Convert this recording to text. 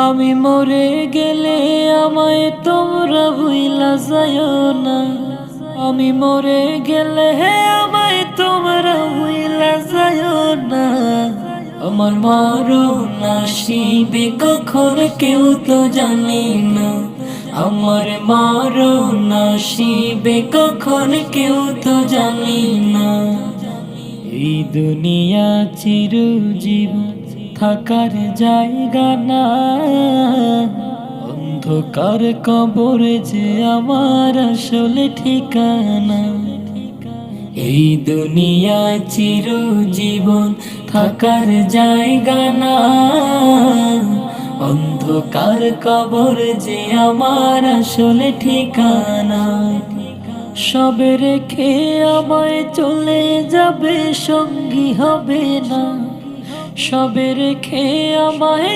আমি মরে গেলে আমায় তোমরা ভুইলা যাইও না। আমি মরে গেলে আমায় তোমরা ভুইলা যাইও না। আমার মরণ আসিবে কখন কেউ তো জানে না। আমার মরণ আসিবে কখন কেউ তো জানে না। এই দুনিয়া চিরজীবন থাকার জায়গা না। অন্ধকার কবর যে আমার আসলে ঠিকানা। এই দুনিয়া চিরজীবন থাকার জায়গা না। অন্ধকার কবর যে আমার আসলে ঠিকানা। সবে রেখে আমায় চলে যাবে, সঙ্গী হবে না। সবে রেখে আমায়